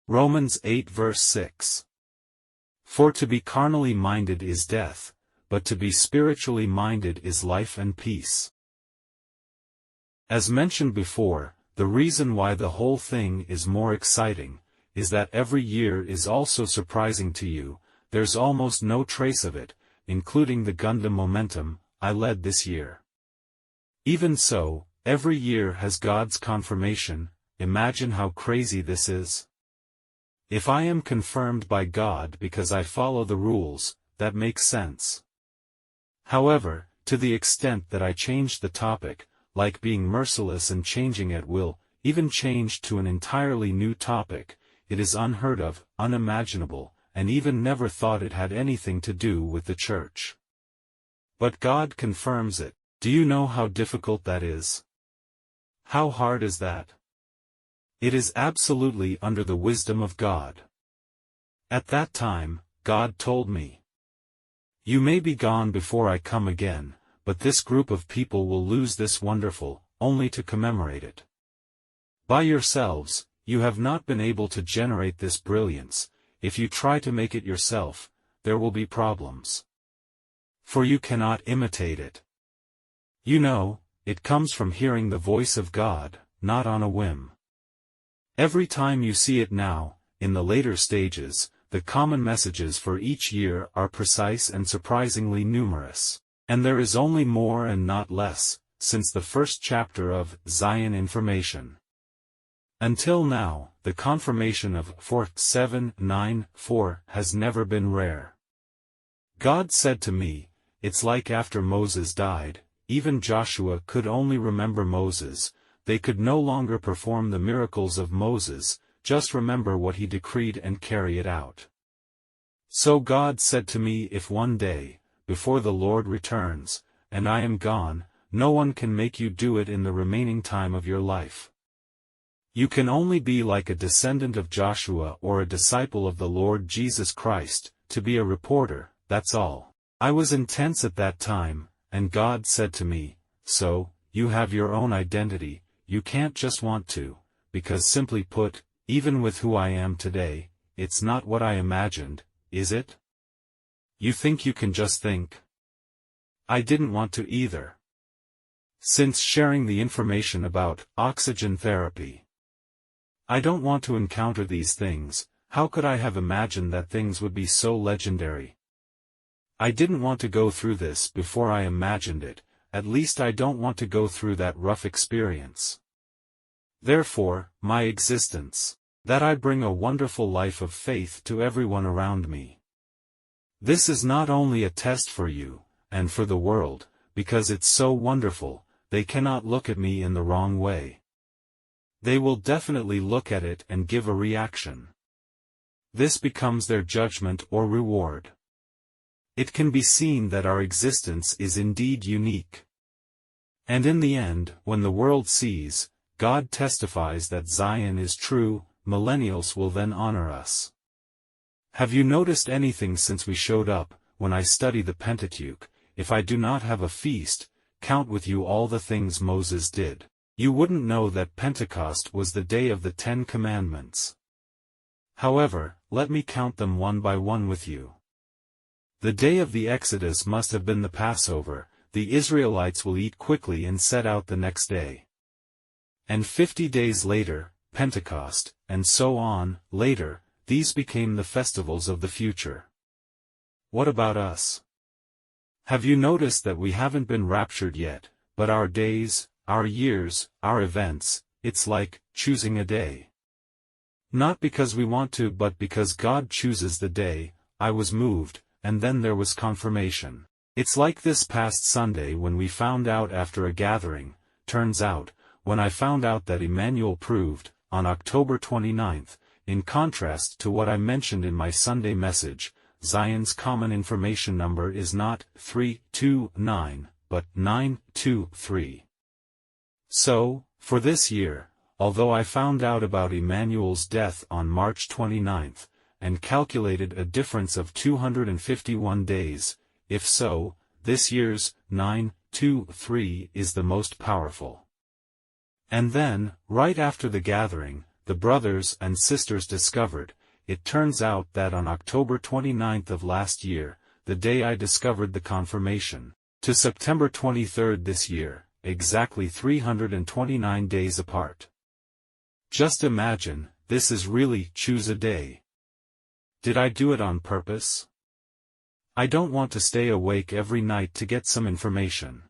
Romans 8 verse 6. For to be carnally minded is death, but to be spiritually minded is life and peace. As mentioned before, the reason why the whole thing is more exciting, is that every year is also surprising to you. There's almost no trace of it, including the Gundam momentum I led this year. Even so, every year has God's confirmation. Imagine how crazy this is. If I am confirmed by God because I follow the rules, that makes sense. However, to the extent that I changed the topic, like being merciless and changing at will, even changed to an entirely new topic, it is unheard of, unimaginable, and even never thought it had anything to do with the church. But God confirms it. Do you know how difficult that is? How hard is that? It is absolutely under the wisdom of God. At that time, God told me, "You may be gone before I come again, but this group of people will lose this wonderful, only to commemorate it. By yourselves, you have not been able to generate this brilliance. If you try to make it yourself, there will be problems. For you cannot imitate it. You know, it comes from hearing the voice of God, not on a whim. Every time you see it now, in the later stages, the common messages for each year are precise and surprisingly numerous. And there is only more and not less, since the first chapter of Zion Information. Until now, the confirmation of 4794 has never been rare. God said to me, it's like after Moses died, even Joshua could only remember Moses. They could no longer perform the miracles of Moses, just remember what he decreed and carry it out. So God said to me, if one day, before the Lord returns, and I am gone, no one can make you do it in the remaining time of your life. You can only be like a descendant of Joshua or a disciple of the Lord Jesus Christ, to be a reporter, that's all. I was intense at that time, and God said to me, so, you have your own identity. You can't just want to, because simply put, even with who I am today, it's not what I imagined, is it? You think you can just think? I didn't want to either. Since sharing the information about oxygen therapy, I don't want to encounter these things. How could I have imagined that things would be so legendary? I didn't want to go through this before I imagined it. At least I don't want to go through that rough experience. Therefore, my existence, that I bring a wonderful life of faith to everyone around me. This is not only a test for you, and for the world, because it's so wonderful, they cannot look at me in the wrong way. They will definitely look at it and give a reaction. This becomes their judgment or reward. It can be seen that our existence is indeed unique. And in the end, when the world sees, God testifies that Zion is true, millennials will then honor us. Have you noticed anything since we showed up? When I study the Pentateuch, if I do not have a feast, count with you all the things Moses did, you wouldn't know that Pentecost was the day of the 10 Commandments. However, let me count them one by one with you. The day of the Exodus must have been the Passover. The Israelites will eat quickly and set out the next day. And 50 days later, Pentecost, and so on, later, these became the festivals of the future. What about us? Have you noticed that we haven't been raptured yet, but our days, our years, our events, it's like choosing a day. Not because we want to, but because God chooses the day. I was moved, and then there was confirmation. It's like this past Sunday when we found out after a gathering. Turns out, when I found out that Emmanuel proved, on October 29th, in contrast to what I mentioned in my Sunday message, Zion's common information number is not 329, but 923. So, for this year, although I found out about Emmanuel's death on March 29th, and calculated a difference of 251 days. If so, this year's 923 is the most powerful. And then, right after the gathering, the brothers and sisters discovered, it turns out that on October 29th of last year, the day I discovered the confirmation, to September 23rd this year, exactly 329 days apart. Just imagine, this is really choose a day. Did I do it on purpose? I don't want to stay awake every night to get some information.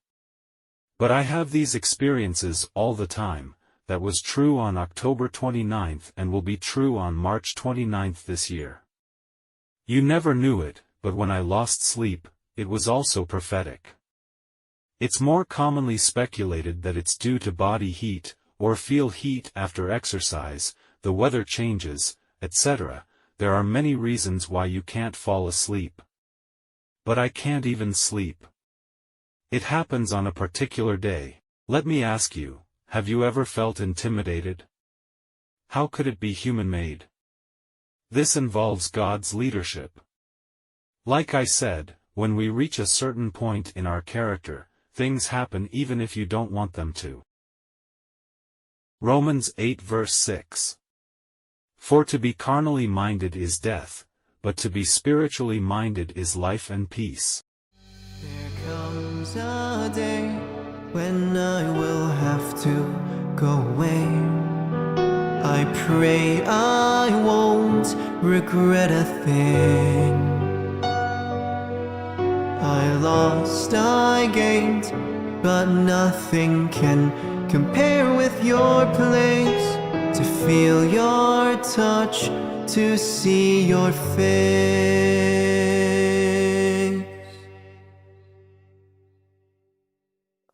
But I have these experiences all the time. That was true on October 29th and will be true on March 29th this year. You never knew it, but when I lost sleep, it was also prophetic. It's more commonly speculated that it's due to body heat, or feel heat after exercise, the weather changes, etc. There are many reasons why you can't fall asleep. But I can't even sleep. It happens on a particular day. Let me ask you, have you ever felt intimidated? How could it be human-made? This involves God's leadership. Like I said, when we reach a certain point in our character, things happen even if you don't want them to. Romans 8 verse 6. For to be carnally minded is death, but to be spiritually minded is life and peace. There comes a day when I will have to go away. I pray I won't regret a thing. I lost, I gained, but nothing can compare with your place. To feel your touch, to see your face.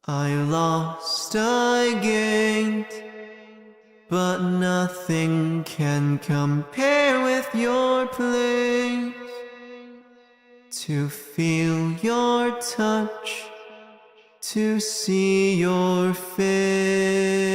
I lost, I gained, but nothing can compare with your place. To feel your touch, to see your face.